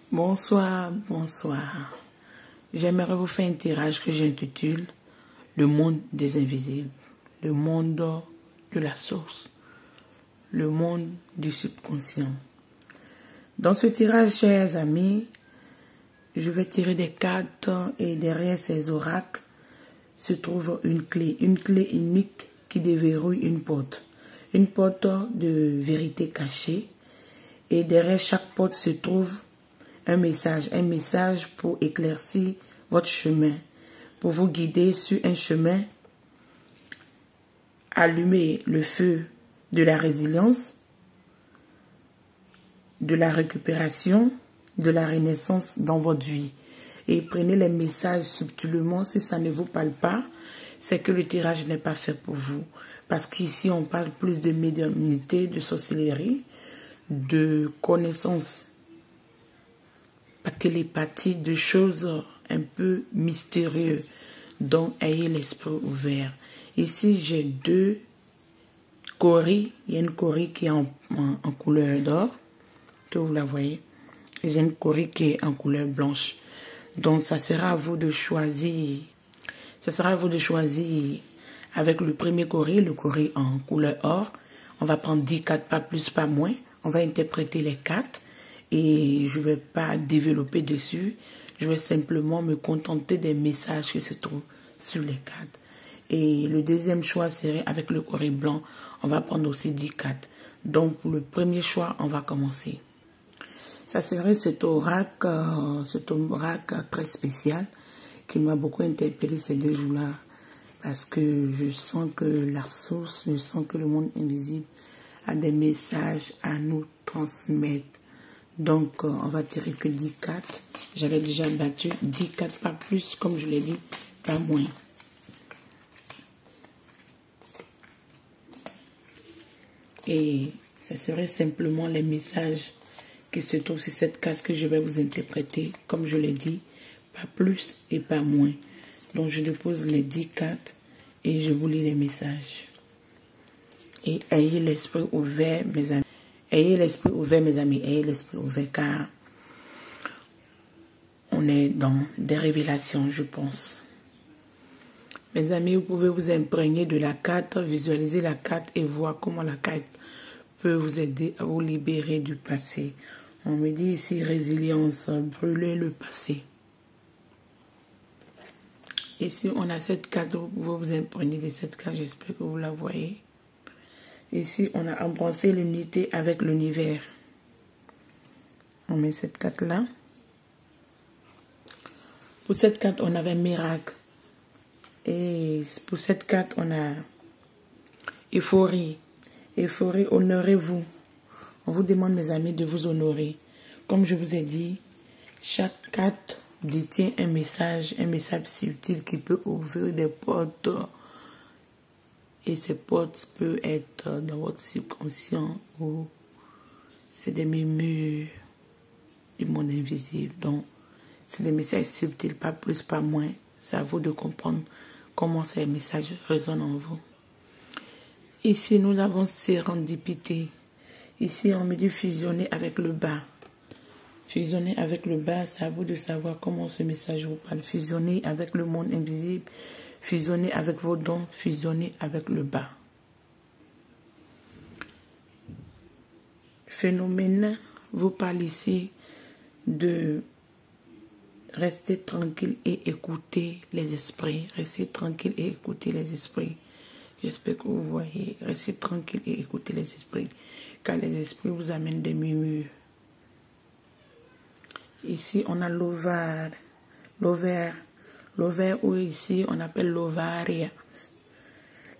Bonsoir, bonsoir. J'aimerais vous faire un tirage que j'intitule Le monde des invisibles, le monde de la source, le monde du subconscient. Dans ce tirage, chers amis, je vais tirer des cartes et derrière ces oracles se trouve une clé unique qui déverrouille une porte de vérité cachée. Et derrière chaque porte se trouve un message pour éclaircir votre chemin, pour vous guider sur un chemin, allumer le feu de la résilience, de la récupération, de la renaissance dans votre vie. Et prenez les messages subtilement. Si ça ne vous parle pas, c'est que le tirage n'est pas fait pour vous. Parce qu'ici, on parle plus de médiumnité, de sorcellerie, de connaissances, pas télépathie, de choses un peu mystérieuses. Donc, ayez l'esprit ouvert. Ici, j'ai deux coris. Il y a une coris qui est en couleur d'or, que vous la voyez. Et j'ai une coris qui est en couleur blanche. Donc, ça sera à vous de choisir. Ça sera à vous de choisir avec le premier coris, le coris en couleur or. On va prendre 10 cartes, pas plus, pas moins. On va interpréter les cartes et je ne vais pas développer dessus. Je vais simplement me contenter des messages qui se trouvent sur les cartes. Et le deuxième choix serait avec le coris blanc. On va prendre aussi 10 cartes. Donc, pour le premier choix, on va commencer. Ça serait cet oracle très spécial qui m'a beaucoup interpellé ces 2 jours-là. Parce que je sens que la source, je sens que le monde invisible a des messages à nous transmettre. Donc, on va tirer que 10 cartes. J'avais déjà battu 10 cartes, pas plus, comme je l'ai dit, pas moins. Et ça serait simplement les messages qui se trouvent sur cette carte que je vais vous interpréter, comme je l'ai dit, pas plus et pas moins. Donc, je dépose les 10 cartes et je vous lis les messages. Et ayez l'esprit ouvert, mes amis. Ayez l'esprit ouvert, mes amis. Ayez l'esprit ouvert, car on est dans des révélations, je pense. Mes amis, vous pouvez vous imprégner de la carte, visualiser la carte et voir comment la carte peut vous aider à vous libérer du passé. On me dit ici résilience, brûler le passé. Ici, on a cette carte, vous pouvez vous imprégner de cette carte, j'espère que vous la voyez. Ici, on a embrassé l'unité avec l'univers. On met cette carte-là. Pour cette carte, on avait miracle. Et pour cette carte, on a euphorie. Euphorie, honorez-vous. On vous demande, mes amis, de vous honorer. Comme je vous ai dit, chaque carte détient un message subtil qui peut ouvrir des portes. Et ces portes peuvent être dans votre subconscient ou c'est des murmures du monde invisible. Donc, c'est des messages subtils, pas plus, pas moins. C'est à vous de comprendre comment ces messages résonnent en vous. Ici, nous avons sérendipité. Ici, on me dit fusionner avec le bas. Fusionner avec le bas, c'est à vous de savoir comment ce message vous parle. Fusionner avec le monde invisible. Fusionner avec vos dons, fusionner avec le bas. Phénomène vous parle ici de rester tranquille et écouter les esprits. Restez tranquille et écouter les esprits. J'espère que vous voyez. Restez tranquille et écoutez les esprits. Car les esprits vous amènent des murmures. Ici, on a l'ovaire. L'ovaire, ou ici, on appelle l'ovaria.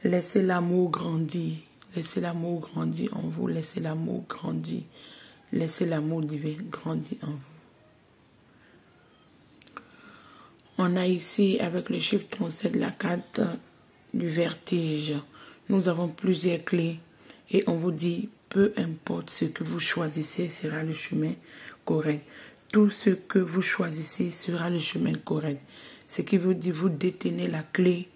Laissez l'amour grandir. Laissez l'amour grandir en vous. Laissez l'amour grandir. Laissez l'amour divin grandir en vous. On a ici, avec le chiffre 37, la carte du vertige. Nous avons plusieurs clés. Et on vous dit, peu importe ce que vous choisissez, sera le chemin correct. Tout ce que vous choisissez sera le chemin correct. Ce qui veut dire vous détenez la clé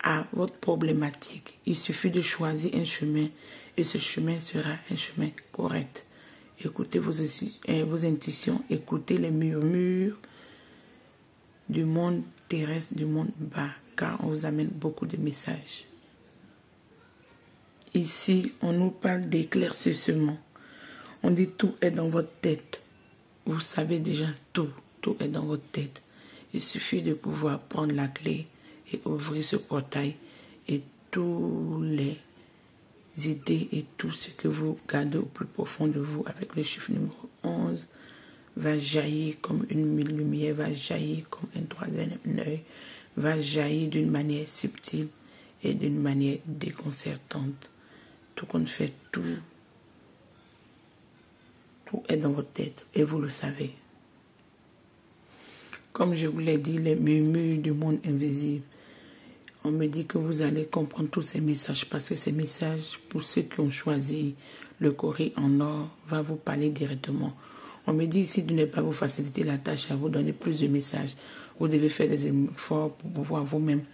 à votre problématique. Il suffit de choisir un chemin et ce chemin sera un chemin correct. Écoutez vos intuitions, écoutez les murmures du monde terrestre, du monde bas, car on vous amène beaucoup de messages. Ici, on nous parle d'éclaircissement. On dit tout est dans votre tête. Vous savez déjà tout est dans votre tête. Il suffit de pouvoir prendre la clé et ouvrir ce portail et tous les idées et tout ce que vous gardez au plus profond de vous avec le chiffre numéro 11 va jaillir comme une mille lumière, va jaillir comme un troisième œil, va jaillir d'une manière subtile et d'une manière déconcertante. Tout compte fait, tout est dans votre tête et vous le savez. Comme je vous l'ai dit, les murmures du monde invisible. On me dit que vous allez comprendre tous ces messages parce que ces messages, pour ceux qui ont choisi le Corée en or, va vous parler directement. On me dit ici de ne pas vous faciliter la tâche, à vous donner plus de messages. Vous devez faire des efforts pour pouvoir vous-même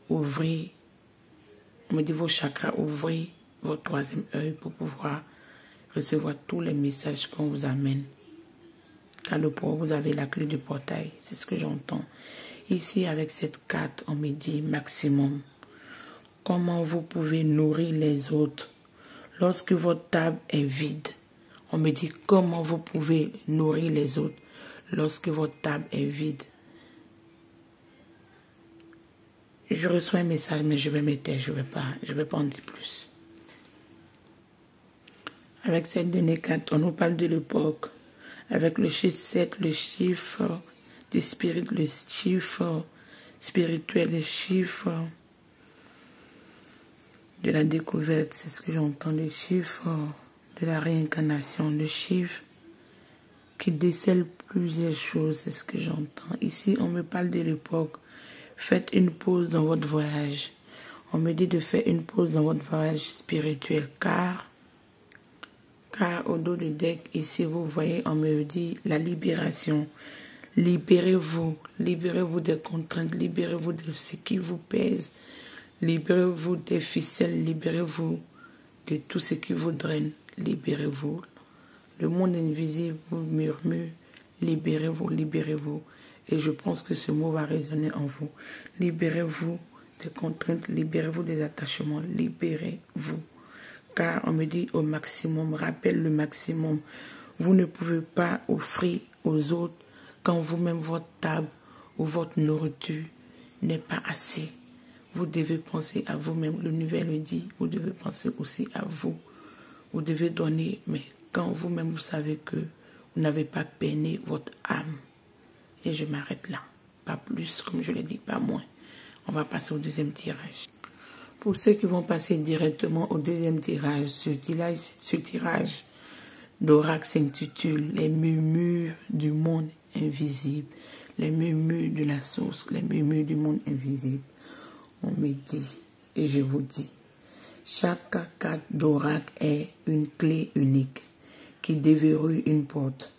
ouvrir, on me dit vos chakras, ouvrir votre troisième œil pour pouvoir recevoir tous les messages qu'on vous amène. Car vous avez la clé du portail, c'est ce que j'entends. Ici, avec cette carte, on me dit maximum. Comment vous pouvez nourrir les autres lorsque votre table est vide? On me dit comment vous pouvez nourrir les autres lorsque votre table est vide. Je reçois un message, mais je vais me taire, je vais pas en dire plus. Avec cette dernière carte, on nous parle de l'époque. Avec le chiffre 7, le chiffre du spirit, le chiffre spirituel, le chiffre de la découverte, c'est ce que j'entends, le chiffre de la réincarnation, le chiffre qui décèle plusieurs choses, c'est ce que j'entends. Ici, on me parle de l'époque. Faites une pause dans votre voyage. On me dit de faire une pause dans votre voyage spirituel, car au dos du deck, ici, vous voyez, on me dit la libération. Libérez-vous des contraintes, libérez-vous de ce qui vous pèse, libérez-vous des ficelles, libérez-vous de tout ce qui vous draine, libérez-vous. Le monde invisible vous murmure, libérez-vous, libérez-vous. Et je pense que ce mot va résonner en vous. Libérez-vous des contraintes, libérez-vous des attachements, libérez-vous. Car on me dit au maximum, rappelle le maximum. Vous ne pouvez pas offrir aux autres quand vous-même votre table ou votre nourriture n'est pas assez. Vous devez penser à vous-même. Le nouvel le dit, vous devez penser aussi à vous. Vous devez donner, mais quand vous-même vous savez que vous n'avez pas peiné votre âme. Et je m'arrête là. Pas plus, comme je l'ai dit, pas moins. On va passer au deuxième tirage. Pour ceux qui vont passer directement au deuxième tirage, ce tirage d'oracle s'intitule « Les murmures du monde invisible ». Les murmures de la source, les murmures du monde invisible. On me dit, et je vous dis, chaque carte d'oracle est une clé unique qui déverrouille une porte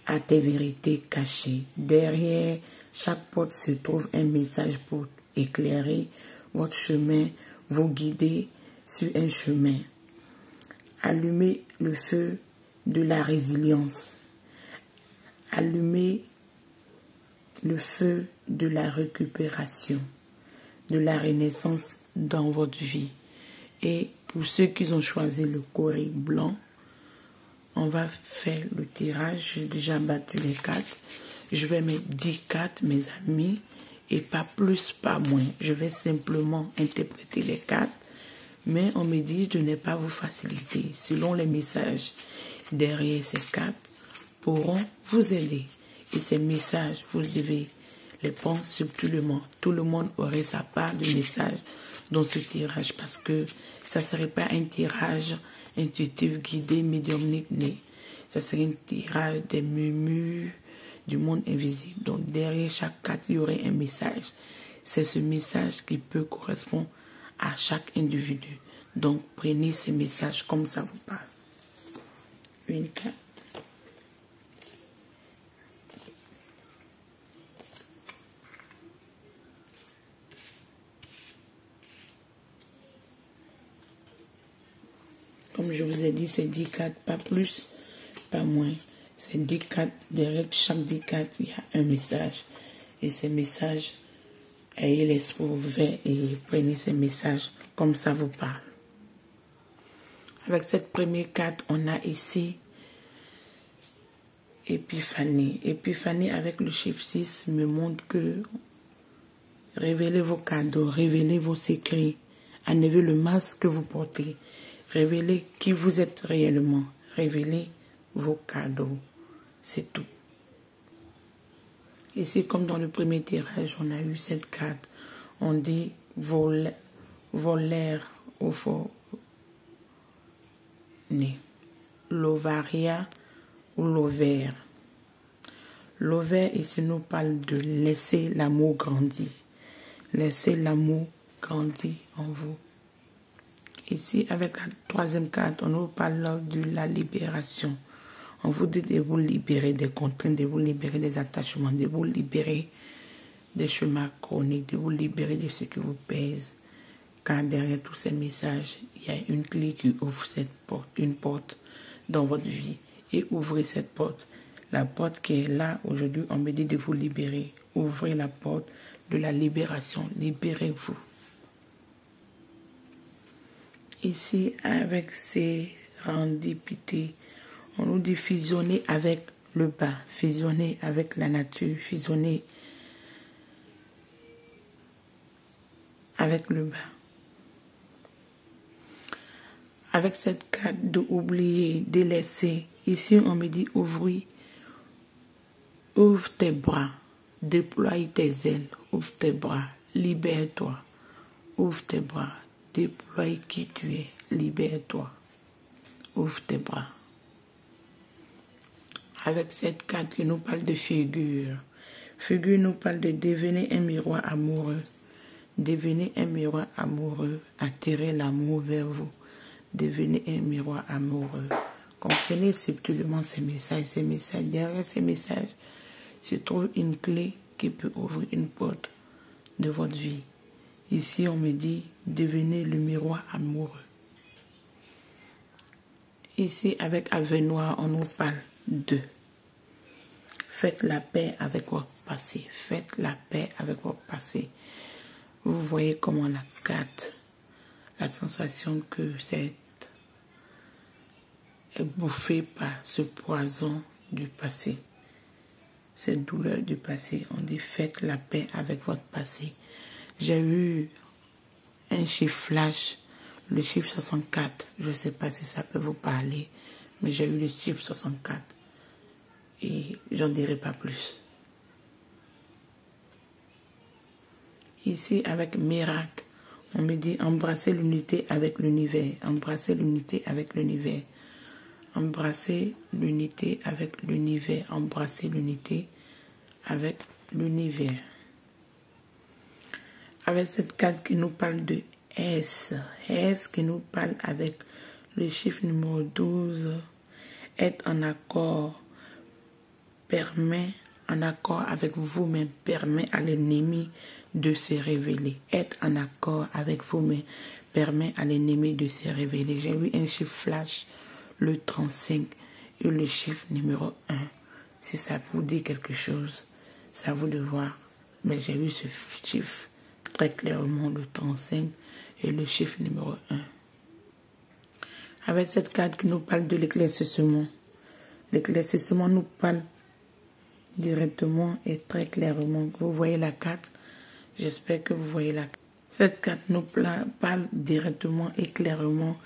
à tes vérités cachées. Derrière chaque porte se trouve un message pour éclairer votre chemin, vous guider sur un chemin. Allumez le feu de la résilience. Allumez le feu de la récupération, de la renaissance dans votre vie. Et pour ceux qui ont choisi le Corée blanc, on va faire le tirage. J'ai déjà battu les cartes. Je vais mettre 10 cartes, mes amis, et pas plus, pas moins. Je vais simplement interpréter les cartes, mais on me dit de ne pas vous faciliter. Selon les messages derrière ces cartes pourront vous aider. Et ces messages, vous devez les prendre subtilement. Tout le monde aurait sa part de messages dans ce tirage parce que ça ne serait pas un tirage intuitif, guidé, médiumnique, né. Ça serait un tirage des murmures du monde invisible. Donc derrière chaque carte, il y aurait un message. C'est ce message qui peut correspondre à chaque individu. Donc prenez ces messages comme ça vous parle. Une carte. Comme je vous ai dit, c'est 10 cartes, pas plus. pas moins. C'est 10 cartes. Derrière chaque 10 cartes, il y a un message. Et ces messages, ayez l'esprit ouvert et prenez ces messages comme ça vous parle. Avec cette première carte, on a ici Épiphanie. Épiphanie avec le chiffre 6 me montre que révélez vos cadeaux, révélez vos secrets, enlevez le masque que vous portez, révélez qui vous êtes réellement, révélez vos cadeaux, c'est tout. Ici, comme dans le premier tirage, on a eu cette carte, on dit volaire au faux né, l'ovaria ou l'ovaire. L'ovaire ici nous parle de laisser l'amour grandir. Laissez l'amour grandir en vous. Ici, avec la troisième carte, on nous parle de la libération. On vous dit de vous libérer des contraintes, de vous libérer des attachements, de vous libérer des chemins chroniques, de vous libérer de ce qui vous pèse. Car derrière tous ces messages, il y a une clé qui ouvre cette porte, une porte dans votre vie. Et ouvrez cette porte. La porte qui est là, aujourd'hui, on me dit de vous libérer. Ouvrez la porte de la libération. Libérez-vous. Ici, avec ces rendipités, on nous dit fusionner avec le bas, fusionner avec la nature, fusionner avec le bas. Avec cette carte de oublier, délaisser, ici on me dit ouvrir, ouvre tes bras, déploie tes ailes, ouvre tes bras, libère-toi, ouvre tes bras, déploie qui tu es, libère-toi, ouvre tes bras. Avec cette carte qui nous parle de figure, figure nous parle de devenir un miroir amoureux, devenir un miroir amoureux, attirer l'amour vers vous. Devenez un miroir amoureux. Comprenez subtilement ces messages. Derrière ces messages se trouve une clé qui peut ouvrir une porte de votre vie. Ici, on me dit, devenez le miroir amoureux. Ici, avec Ave Noir, on nous parle de faites la paix avec votre passé. Faites la paix avec votre passé. Vous voyez comment la carte, la sensation que c'est est bouffée par ce poison du passé, cette douleur du passé. On dit faites la paix avec votre passé. J'ai eu un chiffre flash, le chiffre 64. Je ne sais pas si ça peut vous parler, mais j'ai eu le chiffre 64 et j'en dirai pas plus. Ici avec miracle, on me dit embrasser l'unité avec l'univers, embrasser l'unité avec l'univers. Embrasser l'unité avec l'univers. Embrasser l'unité avec l'univers. Avec cette carte qui nous parle de S. S qui nous parle avec le chiffre numéro 12. Être en accord. Permet, en accord avec vous-même, permet à l'ennemi de se révéler. Être en accord avec vous-même permet à l'ennemi de se révéler. J'ai eu un chiffre flash, le 35 et le chiffre numéro 1. Si ça vous dit quelque chose, c'est à vous de voir. Mais j'ai eu ce chiffre très clairement, le 35 et le chiffre numéro 1. Avec cette carte qui nous parle de l'éclaircissement. L'éclaircissement nous parle directement et très clairement. Vous voyez la carte? J'espère que vous voyez la carte. Cette carte nous parle directement et clairement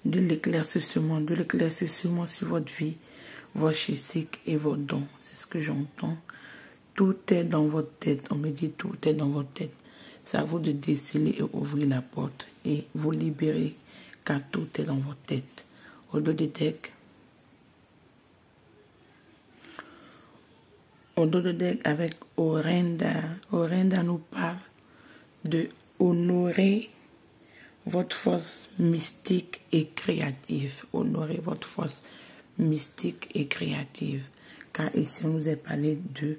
de l'éclaircissement sur votre vie, votre physique et vos dons. C'est ce que j'entends. Tout est dans votre tête. On me dit tout est dans votre tête. C'est à vous de déceler et ouvrir la porte et vous libérer car tout est dans votre tête. Au dos des decks, avec Orenda. Orenda nous parle de honorer votre force mystique et créative. Honorez votre force mystique et créative. Car ici, on nous a parlé de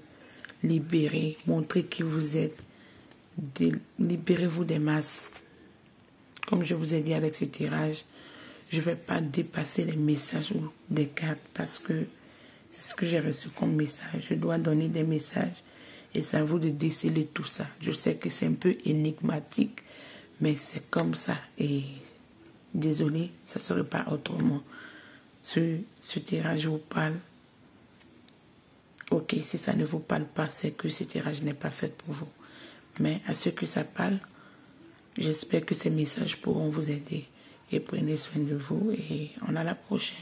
libérer, montrer qui vous êtes. Libérez-vous des masses. Comme je vous ai dit avec ce tirage, je ne vais pas dépasser les messages ou des cartes parce que C'est ce que j'ai reçu comme message. Je dois donner des messages et c'est à vous de déceler tout ça. Je sais que c'est un peu énigmatique, mais c'est comme ça. Et désolé, ça ne serait pas autrement. Ce tirage vous parle. Ok, si ça ne vous parle pas, c'est que ce tirage n'est pas fait pour vous. Mais à ceux que ça parle, j'espère que ces messages pourront vous aider. Et prenez soin de vous et on a la prochaine.